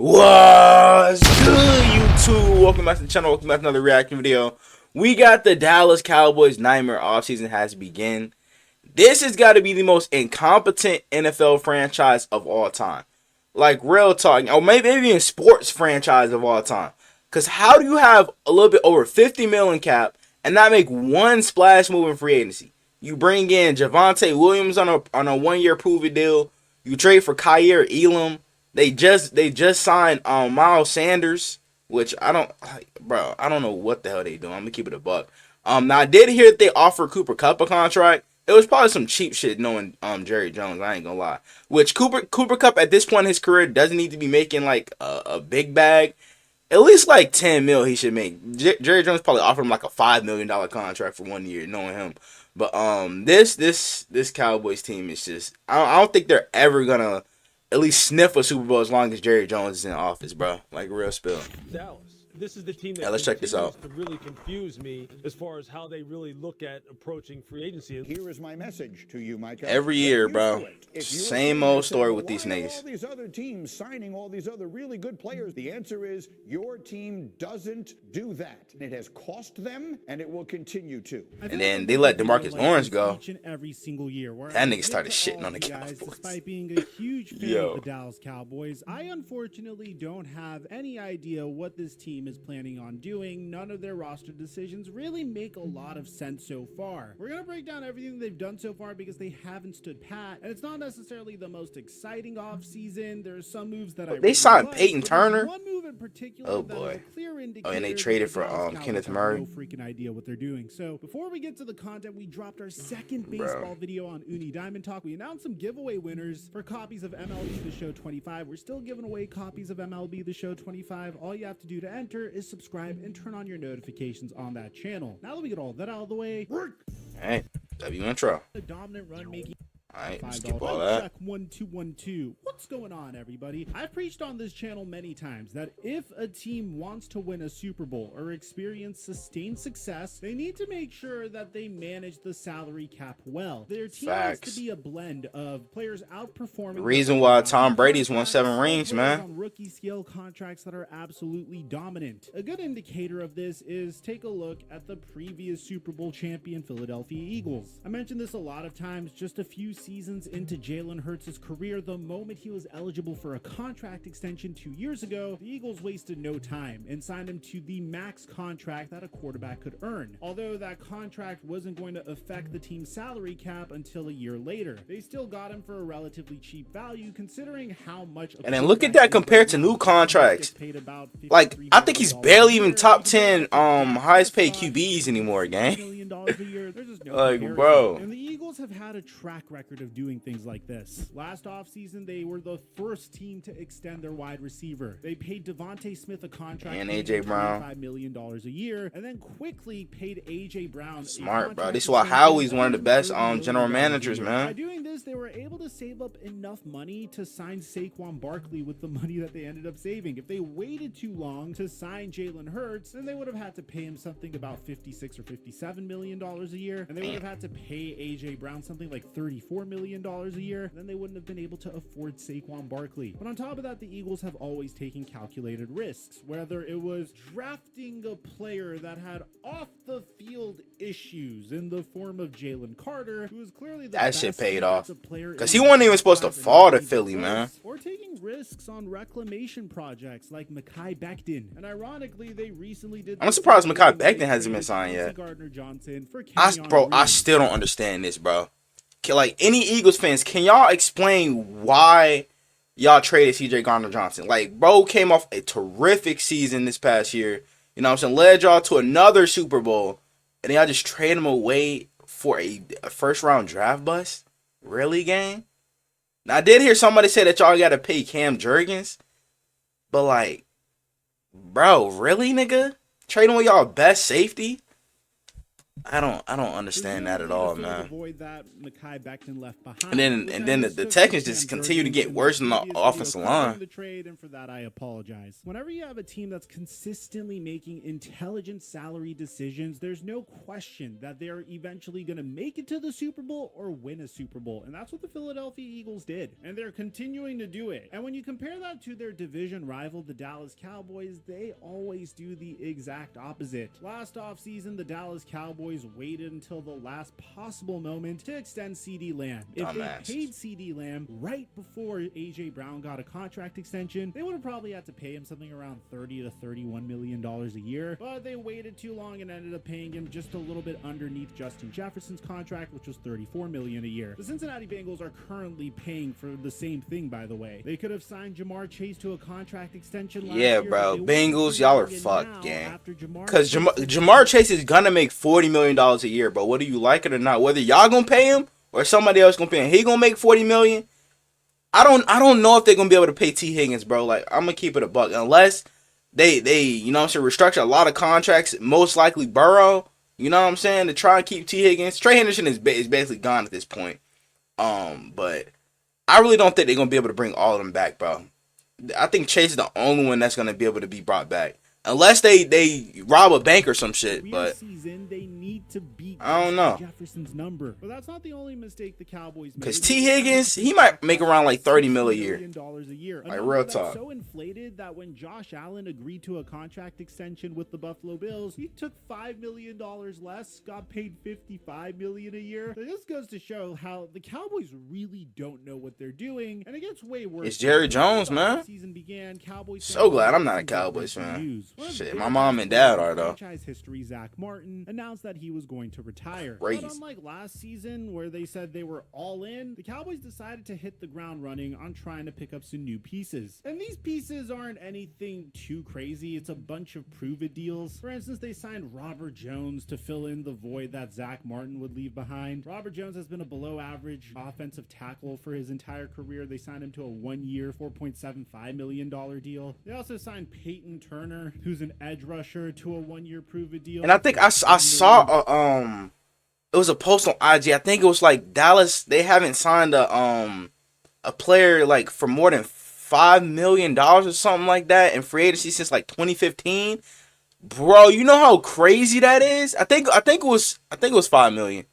What's good, YouTube? Welcome back to the channel. Welcome back to another reaction video. We got the Dallas Cowboys nightmare offseason has begun. This has got to be the most incompetent NFL franchise of all time. Like, real talk. Or maybe even sports franchise of all time. Because how do you have a little bit over 50 million cap and not make one splash move in free agency? You bring in Javonte Williams on a one-year prove-it deal. You trade for Kyer Elam. They just signed Miles Sanders, which I don't know what the hell they doing. I'm gonna keep it a buck. Now I did hear that they offered Cooper Kupp a contract. It was probably some cheap shit knowing Jerry Jones. I ain't gonna lie. Which Cooper Kupp at this point in his career doesn't need to be making like a big bag. At least like 10 mil he should make. Jerry Jones probably offered him like a $5 million contract for 1 year, knowing him. But this Cowboys team is just I don't think they're ever gonna at least sniff a Super Bowl as long as Jerry Jones is in office, bro. Like, real spill. Dallas. This is the team that let's check this out. to really confuse me as far as how they really look at approaching free agency. Here is my message to you, Mike. Every year, bro. Same old story with these niggas. All these other teams signing all these other really good players. The answer is your team doesn't do that. It has cost them, and it will continue to. And then they let DeMarcus Lawrence go. Every single year, that nigga started shitting on the Cowboys. Cowboys. Despite being a huge fan of the Dallas Cowboys, I unfortunately don't have any idea what this team is planning on doing. None of their roster decisions really make a lot of sense so far. We're gonna break down everything they've done so far because they haven't stood pat, and it's not necessarily the most exciting offseason. There's some moves that they signed Peyton Turner. One move in particular oh boy. And they traded for Kenneth Murray. No freaking idea what they're doing. So before we get to the content, we dropped our second baseball video on Uni Diamond Talk. We announced some giveaway winners for copies of MLB The Show 25. We're still giving away copies of MLB The Show 25. All you have to do to enter is subscribe and turn on your notifications on that channel. Now that we get all that out of the way, hey, W intro. The dominant run making. Alright, skip all that. Check 1212. What's going on, everybody? I've preached on this channel many times that if a team wants to win a Super Bowl or experience sustained success, they need to make sure that they manage the salary cap well. Their team needs to be a blend of players outperforming. Reason why Tom Brady's won 7 rings, man. On rookie scale contracts that are absolutely dominant. A good indicator of this is take a look at the previous Super Bowl champion Philadelphia Eagles. I mentioned this a lot of times. Just a few seasons into Jalen Hurts' career, the moment he was eligible for a contract extension 2 years ago, the Eagles wasted no time and signed him to the max contract that a quarterback could earn. Although that contract wasn't going to affect the team's salary cap until a year later. They still got him for a relatively cheap value considering how much. And then look at that compared to new contracts. Like, I think he's barely even top 10 highest paid QBs anymore, gang. Like, bro. And the Eagles have had a track record of doing things like this. Last offseason, they were the first team to extend their wide receiver. They paid Devontae Smith a contract and AJ Brown $5 million a year, and then quickly paid AJ Brown. Smart, bro. This is why Howie's one of the best general managers, man. By doing this, they were able to save up enough money to sign Saquon Barkley with the money that they ended up saving. If they waited too long to sign Jalen Hurts, then they would have had to pay him something about $56 or $57 million a year, and they would have had to pay AJ Brown something like $34 million a year. Then they wouldn't have been able to afford Saquon Barkley. But on top of that, the Eagles have always taken calculated risks, whether it was drafting a player that had off the field issues in the form of Jalen Carter, who was clearly the that shit paid off because he wasn't even supposed to fall to Philly, man. Or taking risks on reclamation projects like Mekhi Becton. And ironically, they recently did. I'm surprised Mekhi Becton hasn't been signed yet. I still don't understand this, bro. Like, any Eagles fans, can y'all explain why y'all traded CJ Gardner-Johnson? Like, bro came off a terrific season this past year. You know what I'm saying? Led y'all to another Super Bowl. And then y'all just trade him away for a first-round draft bust? Really, gang? Now, I did hear somebody say that y'all got to pay Cam Jurgens. But, like, bro, really, nigga? Trading with y'all best safety? I don't understand that at all, man. The void that Mekhi Becton left behind. And then the Texans just continue to get worse in the offensive line. The trade, and for that I apologize. Whenever you have a team that's consistently making intelligent salary decisions, there's no question that they're eventually going to make it to the Super Bowl or win a Super Bowl, and that's what the Philadelphia Eagles did, and they're continuing to do it. And when you compare that to their division rival, the Dallas Cowboys, they always do the exact opposite. Last offseason, the Dallas Cowboys waited until the last possible moment to extend CD Lamb. If they paid CD Lamb right before AJ Brown got a contract extension, they would have probably had to pay him something around $30 to $31 million a year, but they waited too long and ended up paying him just a little bit underneath Justin Jefferson's contract, which was $34 million a year. The Cincinnati Bengals are currently paying for the same thing, by the way. They could have signed Jamar Chase to a contract extension last year. Yeah, bro. Bengals, y'all are fucked, gang. Because Jamar Chase is gonna make $40 million a year, but whether you like it or not, whether y'all gonna pay him or somebody else gonna pay him, he gonna make $40 million. I don't know if they're gonna be able to pay T Higgins, bro. Like, I'm gonna keep it a buck. Unless they you know what I'm saying, restructure a lot of contracts, most likely Burrow, you know what I'm saying, to try and keep T Higgins. Trey Henderson is basically gone at this point. But I really don't think they're gonna be able to bring all of them back, bro. I think Chase is the only one that's gonna be able to be brought back. Unless they rob a bank or some shit, but season, they need to beat I don't know. Jefferson's number. But that's not the only mistake the Cowboys made. Because T Higgins, he might make around like $30 million a year. Like, real talk. So inflated that when Josh Allen agreed to a contract extension with the Buffalo Bills, he took $5 million less, got paid $55 million a year. So this goes to show how the Cowboys really don't know what they're doing, and it gets way worse. It's Jerry Jones, man. Season began, Cowboys so glad I'm not a Cowboys fan. Shit, my mom and dad are, though. Franchise history, Zach Martin announced that he was going to retire. Crazy. But unlike last season, where they said they were all in, the Cowboys decided to hit the ground running on trying to pick up some new pieces. And these pieces aren't anything too crazy. It's a bunch of prove-it deals. For instance, they signed Robert Jones to fill in the void that Zach Martin would leave behind. Robert Jones has been a below-average offensive tackle for his entire career. They signed him to a one-year, $4.75 million deal. They also signed Peyton Turner, who's an edge rusher, to a one-year prove-it deal. And I think I saw it was a post on IG. I think it was like Dallas. They haven't signed a player like for more than $5 million or something like that in free agency since like 2015. Bro, you know how crazy that is? I think it was $5 million.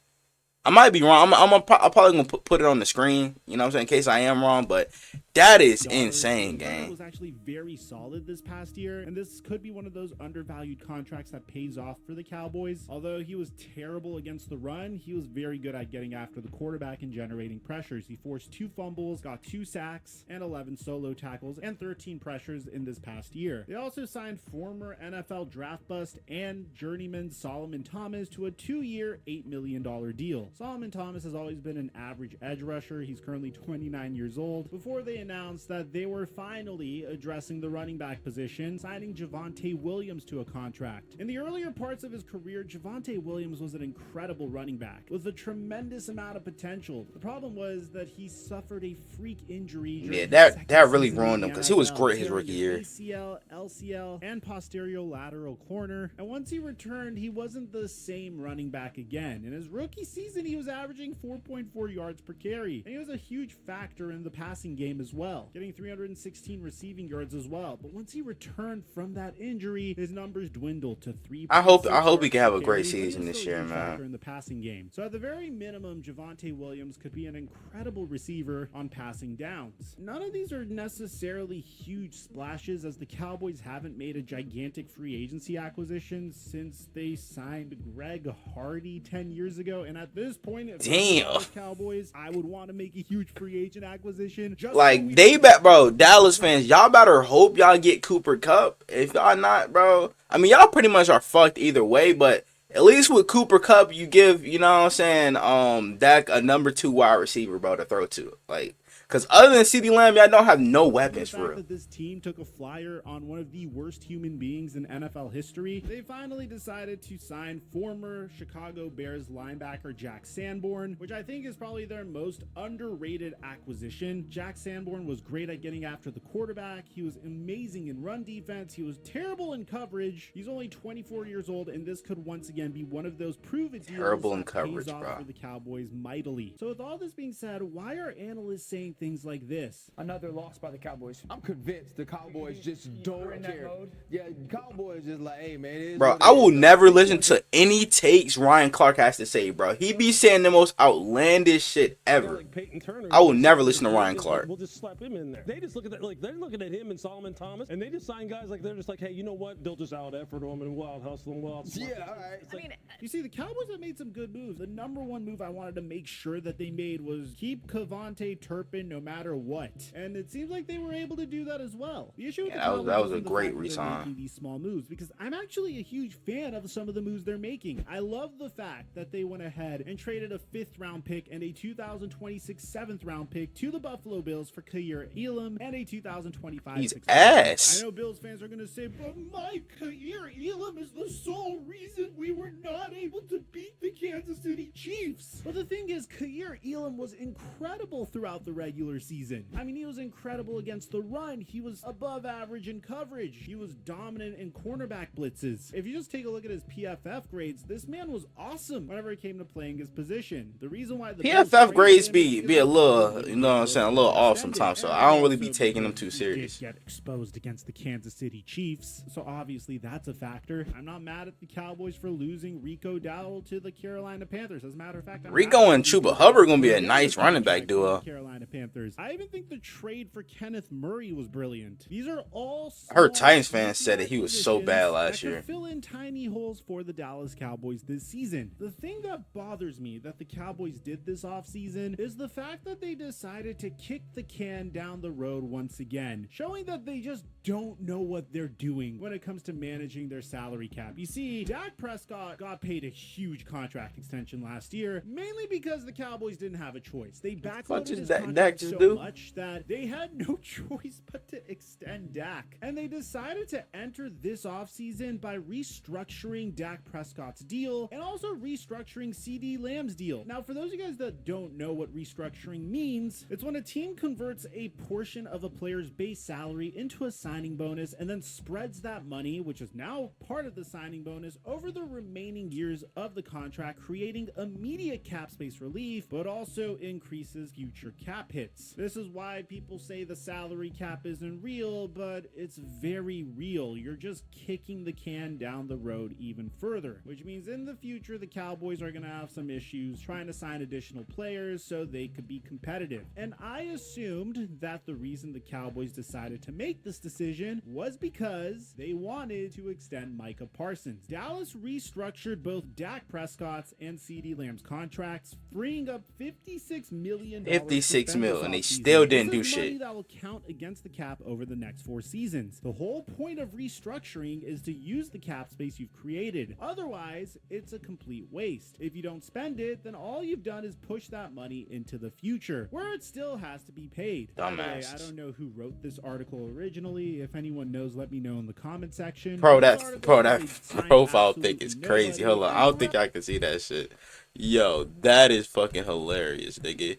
I might be wrong. I'm probably gonna put it on the screen, you know what I'm saying, in case I am wrong, but that is insane, gang. Was actually very solid this past year, and this could be one of those undervalued contracts that pays off for the Cowboys. Although he was terrible against the run, he was very good at getting after the quarterback and generating pressures. He forced 2 fumbles, got 2 sacks, and 11 solo tackles, and 13 pressures in this past year. They also signed former NFL draft bust and journeyman Solomon Thomas to a 2-year, $8 million deal. Solomon Thomas has always been an average edge rusher. He's currently 29 years old. Before they announced that they were finally addressing the running back position, signing Javonte Williams to a contract. In the earlier parts of his career, Javonte Williams was an incredible running back with a tremendous amount of potential. The problem was that he suffered a freak injury. Yeah, that really ruined him because he was great his rookie year. ACL, LCL, and posterior lateral corner. And once he returned, he wasn't the same running back again. In his rookie season, he was averaging 4.4 yards per carry, and he was a huge factor in the passing game as well, getting 316 receiving yards as well. But once he returned from that injury, his numbers dwindled to 3. I hope he can have a great season this year, man. In the passing game. So at the very minimum, Javonte Williams could be an incredible receiver on passing downs. None of these are necessarily huge splashes, as the Cowboys haven't made a gigantic free agency acquisition since they signed Greg Hardy 10 years ago, and at this point, if damn, Cowboys, I would want to make a huge free agent acquisition. Like, they bet, bro, Dallas fans, y'all better hope y'all get Cooper Kupp. If y'all not, bro, I mean, y'all pretty much are fucked either way, but at least with Cooper Kupp, you give, you know what I'm saying, Dak a number 2 wide receiver, bro, to throw to. Like, Because other than CeeDee Lamb, y'all don't have no weapons The for fact real. that this team took a flyer on one of the worst human beings in NFL history, they finally decided to sign former Chicago Bears linebacker Jack Sanborn, which I think is probably their most underrated acquisition. Jack Sanborn was great at getting after the quarterback. He was amazing in run defense. He was terrible in coverage. He's only 24 years old, and this could once again be one of those prove-it deals Terrible in that coverage, pays off bro. for the Cowboys mightily. So with all this being said, why are analysts saying things like this? Another loss by the Cowboys. I'm convinced the Cowboys just You're don't in that care. mode? Yeah, Cowboys just like, hey man, it is Bro, what it I will is. never listen to any takes Ryan Clark has to say, bro. He be saying the most outlandish shit ever. Like Peyton Turner. I will never listen to Ryan Clark. We'll just slap him in there. They just look at that like they're looking at him and Solomon Thomas, and they just sign guys like they're just like, hey, you know what? They'll just out effort them and we'll out hustle them. We'll out Yeah, all right. I mean, You see, the Cowboys have made some good moves. The number one move I wanted to make sure that they made was keep Cavante Turpin no matter what. And it seems like they were able to do that as well. The issue with Yeah, the that was Cowboys a isn't the great fact that they're re-sign. making these small moves, because I'm actually a huge fan of some of the moves they're making. I love the fact that they went ahead and traded a 5th round pick and a 2026 7th round pick to the Buffalo Bills for Ka'ir Elam and a 2025 He's 6th round pick. ass. I know Bills fans are going to say, but Mike, Ka'ir Elam is the sole reason we were not able to beat the Kansas City Chiefs. But the thing is, Ka'ir Elam was incredible throughout the regular season. I mean, he was incredible against the run. He was above average in coverage. He was dominant in cornerback blitzes. If you just take a look at his PFF grades, this man was awesome whenever it came to playing his position. The reason why the Bills PFF traded grades him be is a because little, you know what I'm saying, a little off extended, sometimes. So and I don't really be also taking them because too he did serious. Get exposed against the Kansas City Chiefs, so obviously that's a factor. I'm not mad at the Cowboys for losing Rico Dowdle to the Carolina Panthers. As a matter of fact, I'm Rico happy and that Chuba Rico Hubbard gonna be a Dowdle nice got running back contract from the duo. Carolina Panthers. I even think the trade for Kenneth Murray was brilliant. These are all I heard small, Titans fans said that he was so acquisitions bad that last could year. fill in tiny holes for the Dallas Cowboys this season. The thing that bothers me that the Cowboys did this offseason is the fact that they decided to kick the can down the road once again, showing that they just don't know what they're doing when it comes to managing their salary cap. You see, Dak Prescott got paid a huge contract extension last year, mainly because the Cowboys didn't have a choice. They fuck backloaded does his Dak contract just so do? much that they had no choice but to extend Dak. And they decided to enter this offseason by restructuring Dak Prescott's deal and also restructuring CD Lamb's deal. Now, for those of you guys that don't know what restructuring means, it's when a team converts a portion of a player's base salary into a signing bonus and then spreads that money, which is now part of the signing bonus, over the remaining years of the contract, creating immediate cap space relief, but also increases future cap hits. This is why people say the salary cap isn't real, but it's very real. You're just kicking the can down the road even further, which means in the future, the Cowboys are going to have some issues trying to sign additional players so they could be competitive. And I assumed that the reason the Cowboys decided to make this decision was because they wanted to extend Micah Parsons. Dallas restructured both Dak Prescott's and CD Lamb's contracts, freeing up $56 million. 56 to spend mil, this and they offseason. still didn't This do is money shit. that will count against the cap over the next 4 seasons. The whole point of restructuring is to use the cap space you've created. Otherwise, it's a complete waste. If you don't spend it, then all you've done is push that money into the future, where it still has to be paid. By the way, I Dumbasses. don't know who wrote this article originally. If anyone knows, let me know in the comment section. Bro, This that article that says they signed profile pic absolutely is crazy. nobody, Hold on, and I don't think I can see that shit. Yo, that is fucking hilarious, nigga.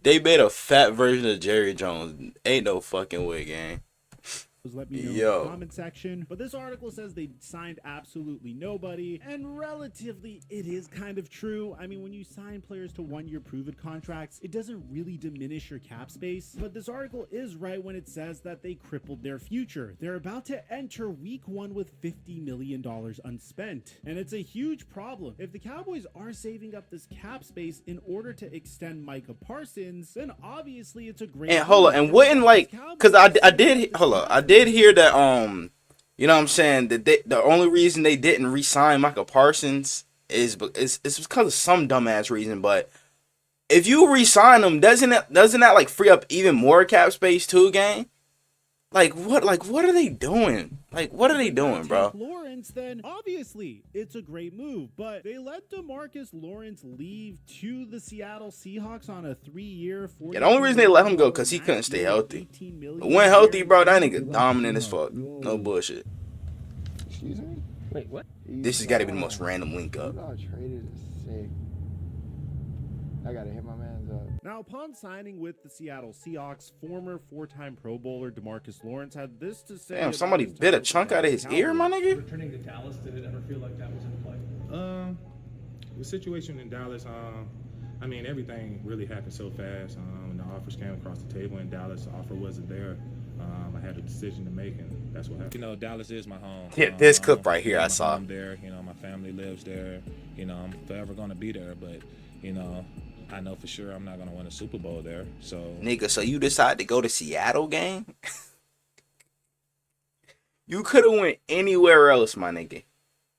They made a fat version of Jerry Jones. Ain't no fucking way, gang. let me know in Yo. the comment section. But this article says they signed absolutely nobody, and relatively it is kind of true. I mean, when you sign players to 1-year proven contracts, it doesn't really diminish your cap space. But this article is right when it says that they crippled their future. They're about to enter week 1 with $50 million unspent, and it's a huge problem. If the Cowboys are saving up this cap space in order to extend Micah Parsons, then obviously it's a great And hold on, move. and wouldn't like, cause I did Cowboys hold on, I did hear that you know what I'm saying, that the only reason they didn't re-sign Michael Parsons is it's because of some dumbass reason. But if you re-sign him, doesn't that like free up even more cap space too, gang? Like what are they doing? Like, what are they doing, bro? Lawrence, then obviously it's a great move, but they let DeMarcus Lawrence leave to the Seattle Seahawks on a 3-year, Yeah, the only reason they let him go because he couldn't stay healthy. But when healthy, bro, that nigga dominant as fuck. No bullshit. Excuse me? Wait, what? This has got to be the most random link up. Traded is sick. I gotta hit my man's up. Now, upon signing with the Seattle Seahawks, former 4-time Pro Bowler DeMarcus Lawrence had this to say. Damn, somebody bit a chunk out of his ear, my nigga. Returning to Dallas, did it ever feel like that was in play? The situation in Dallas, I mean, everything really happened so fast. When the offers came across the table in Dallas, the offer wasn't there. I had a decision to make, and that's what happened. You know, Dallas is my home. Yeah, this clip right here I saw. I'm there. You know, my family lives there. You know, I'm forever going to be there. But, you know, I know for sure I'm not going to win a Super Bowl there. So, Nigga, so you decide to go to Seattle game? You could have went anywhere else, my nigga.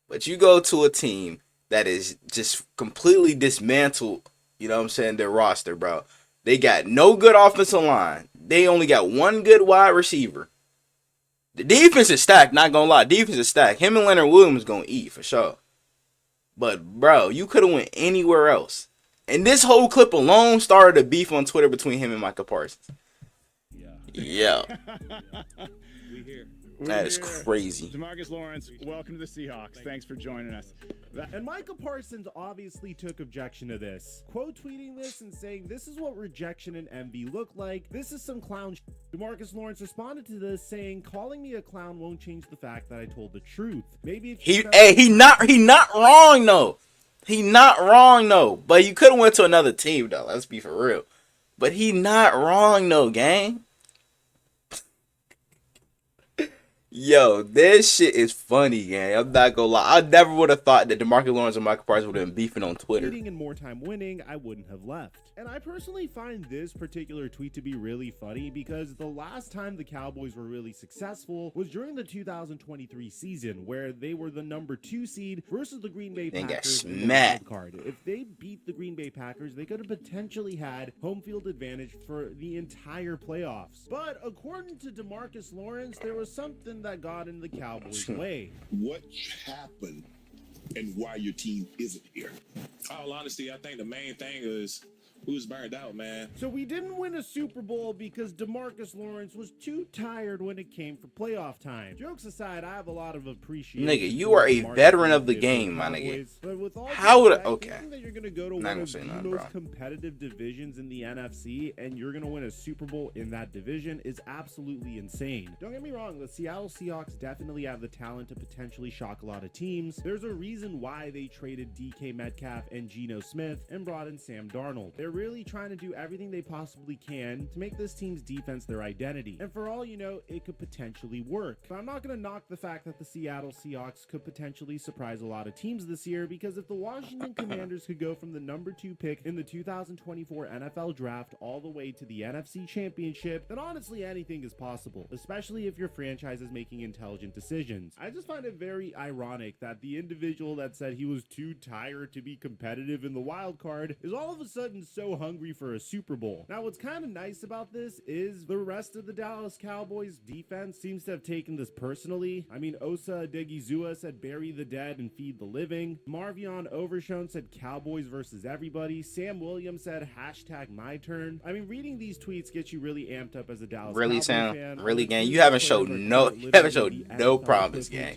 But you go to a team that is just completely dismantled, you know what I'm saying, their roster, bro. They got no good offensive line. They only got one good wide receiver. The defense is stacked, not gonna lie. Defense is stacked. Him and Leonard Williams gonna eat for sure. But, bro, you could have went anywhere else. And this whole clip alone started a beef on Twitter between him and Michael Parsons. Yeah. we here. That is crazy. DeMarcus Lawrence, welcome to the Seahawks. Thanks for joining us. And Michael Parsons obviously took objection to this, quote tweeting this and saying, "This is what rejection and envy look like. This is some clown shit." DeMarcus Lawrence responded to this saying, "Calling me a clown won't change the fact that I told the truth. Maybe if he not wrong though. He not wrong though. But you could have went to another team though. Let's be for real. But he not wrong though, gang. Yo, this shit is funny, gang. I'm not gonna lie. I never would have thought that DeMarcus Lawrence and Michael Parsons would have been beefing on Twitter. And more time winning, I wouldn't have left. And I personally find this particular tweet to be really funny because the last time the Cowboys were really successful was during the 2023 season, where they were the number 2 seed versus the Green Bay Packers in the wild card. If they beat the Green Bay Packers, they could have potentially had home field advantage for the entire playoffs. But according to DeMarcus Lawrence, there was something that got in the Cowboys' way. What happened and why your team isn't here? All honesty, I think the main thing is who's burned out, man. So we didn't win a Super Bowl because DeMarcus Lawrence was too tired when it came for playoff time. Jokes aside, I have a lot of appreciation. Nigga, you are a veteran of the game, my nigga. But with all how would thinking that you're gonna go to one of the most competitive divisions in the NFC and you're gonna win a Super Bowl in that division is absolutely insane. Don't get me wrong, the Seattle Seahawks definitely have the talent to potentially shock a lot of teams. There's a reason why they traded DK Metcalf and Geno Smith and brought in Sam Darnold. They're really trying to do everything they possibly can to make this team's defense their identity. And for all you know, it could potentially work. But I'm not going to knock the fact that the Seattle Seahawks could potentially surprise a lot of teams this year, because if the Washington Commanders could go from the number 2 pick in the 2024 NFL Draft all the way to the NFC Championship, then honestly anything is possible, especially if your franchise is making intelligent decisions. I just find it very ironic that the individual that said he was too tired to be competitive in the wild card is all of a sudden so hungry for a Super Bowl. Now, what's kind of nice about this is the rest of the Dallas Cowboys defense seems to have taken this personally. I mean, Osa Odighizuwa said bury the dead and feed the living. Marvion Overshone said Cowboys versus everybody. Sam Williams said hashtag my turn. I mean, reading these tweets gets you really amped up as a Dallas Cowboys fan. Really, gang, you haven't showed no promise, gang.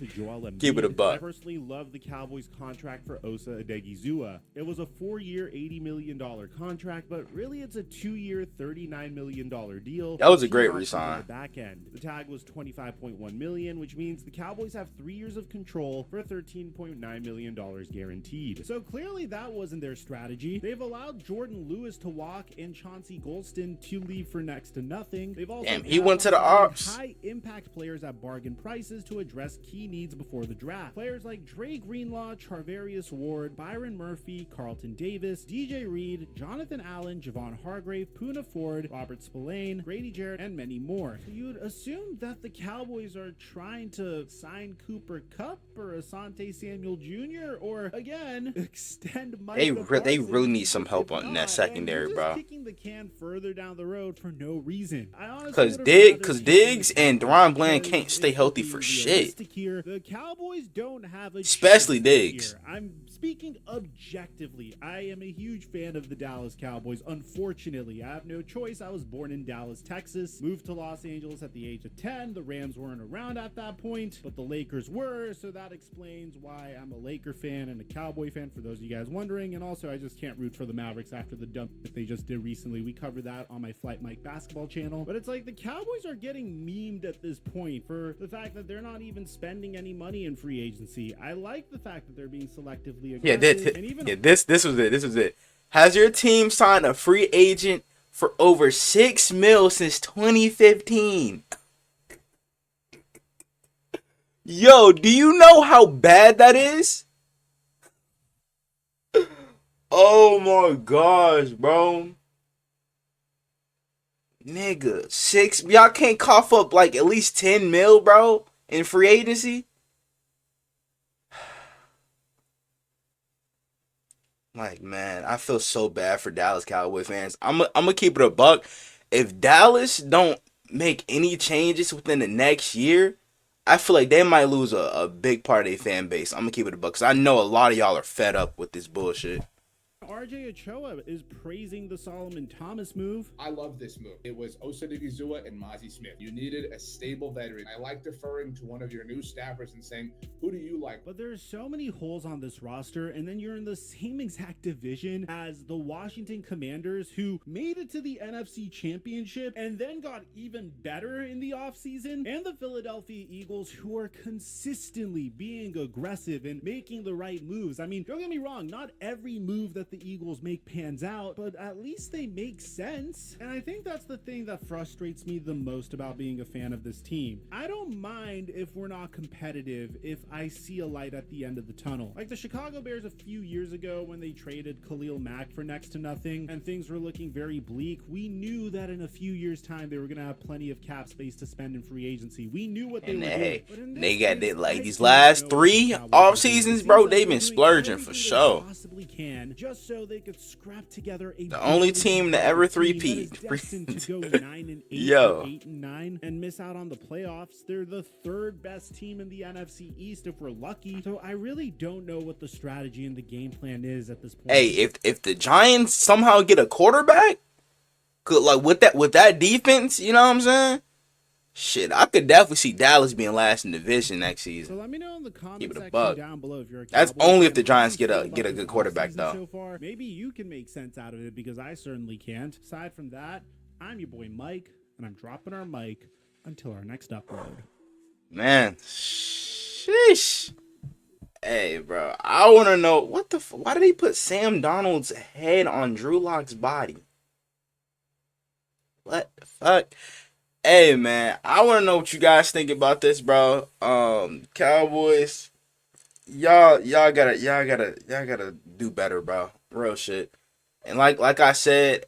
Keep it a buck. I personally love the Cowboys contract for Osa Odighizuwa. It was a 4-year, $80 million contract, but really it's a 2-year, $39 million deal. That was a great resign. Back end. The tag was $25.1 million, which means the Cowboys have 3 years of control for $13.9 million guaranteed. So clearly that wasn't their strategy. They've allowed Jordan Lewis to walk and Chauncey Golston to leave for next to nothing. They've also he went to the ops. High impact players at bargain prices to address key needs before the draft. Players like Dre Greenlaw, Charvarius Ward, Byron Murphy, Carlton Davis, DJ Reed, Jonathan Jonathan Allen, Javon Hargrave, Poona Ford, Robert Spillane, Grady Jarrett, and many more. So you'd assume that the Cowboys are trying to sign Cooper Kupp or Asante Samuel Jr. or, again, extend Micah They Parsons. really need some help If on that not, secondary, and bro. kicking the can further down the road for no reason. I honestly Cause would have rather taken Diggs the and Cowboys Deron Bland because can't stay if healthy we're for being shit. realistic here, the Cowboys don't have a Especially chance this Diggs. year. I'm speaking objectively. I am a huge fan of the Dallas Cowboys. Unfortunately, I have no choice. I was born in Dallas, Texas, moved to Los Angeles at the age of 10. The Rams weren't around at that point, but the Lakers were, so that explains why I'm a Laker fan and a Cowboy fan, for those of you guys wondering. And also, I just can't root for the Mavericks after the dump that they just did recently. We covered that on my Flight Mike basketball channel. But it's like the Cowboys are getting memed at this point for the fact that they're not even spending any money in free agency. I like the fact that they're being selectively aggressive. This was it. Has your team signed a free agent for over $6 million since 2015? Yo, do you know how bad that is? Oh my gosh, bro. Nigga, y'all can't cough up like at least 10 mil, bro, in free agency? Like, man, I feel so bad for Dallas Cowboy fans. I'm gonna keep it a buck. If Dallas don't make any changes within the next year, I feel like they might lose a big part of their fan base. I'm gonna keep it a buck because I know a lot of y'all are fed up with this bullshit. RJ Ochoa is praising the Solomon Thomas move. I love this move. It was Osadigizua and Mozzie Smith. You needed a stable veteran. I like deferring to one of your new staffers and saying, who do you like? But there's so many holes on this roster, and then you're in the same exact division as the Washington Commanders, who made it to the NFC Championship and then got even better in the offseason, and the Philadelphia Eagles, who are consistently being aggressive and making the right moves. I mean, don't get me wrong, not every move that the Eagles make pans out, but at least they make sense. And I think that's the thing that frustrates me the most about being a fan of this team. I don't mind if we're not competitive if I see a light at the end of the tunnel. Like the Chicago Bears a few years ago when they traded Khalil Mack for next to nothing and things were looking very bleak. We knew that in a few years' time they were going to have plenty of cap space to spend in free agency. We knew what they were doing. But in They this got case, it like I these don't last know 3 what the off Cowboys are doing. seasons, It bro. seems They've like been they're doing splurging for everything they sure. possibly can just so they could scrap together a The only team to ever team that three-peat. is destined to go 9-8 Yo. or 8-9 and miss out on the playoffs. They're the third best team in the NFC East if we're lucky. So I really don't know what the strategy and the game plan is at this point. Hey, if the Giants somehow get a quarterback, like with that defense, you know what I'm saying? Shit, I could definitely see Dallas being last in the division next So season. let me know in the comment Keep it a section buck. down below if you're a That's Cowboys only if fan. the Giants How do you get a feel get a about good this quarterback offseason though. So far? Maybe you can make sense out of it because I certainly can't. Aside from that, I'm your boy Mike, and I'm dropping our mic until our next upload. Man, sheesh. Hey, bro, I want to know why did he put Sam Donald's head on Drew Lock's body? What the fuck? Hey, man, I want to know what you guys think about this, bro. Cowboys, y'all gotta do better, bro. Real shit. And like I said,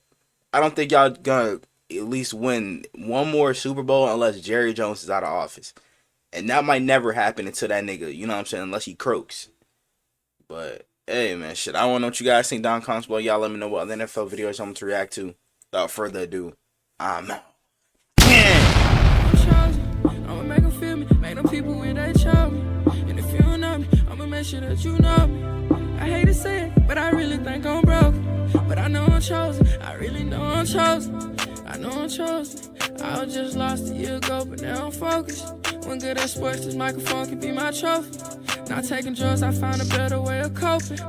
I don't think y'all gonna at least win one more Super Bowl unless Jerry Jones is out of office. And that might never happen until that nigga, you know what I'm saying, unless he croaks. But, hey, man, shit, I want to know what you guys think down in the comments below. Y'all let me know what other NFL videos I'm to react to. Without further ado, I'm out. I'ma make them feel me, make them people when they show me. And if you don't know me, I'ma make sure that you know me. I hate to say it, but I really think I'm broke. But I know I'm chosen, I really know I'm chosen. I know I'm chosen. I was just lost a year ago, but now I'm focused. When good at sports, this microphone can be my trophy. Not taking drugs, I found a better way of coping.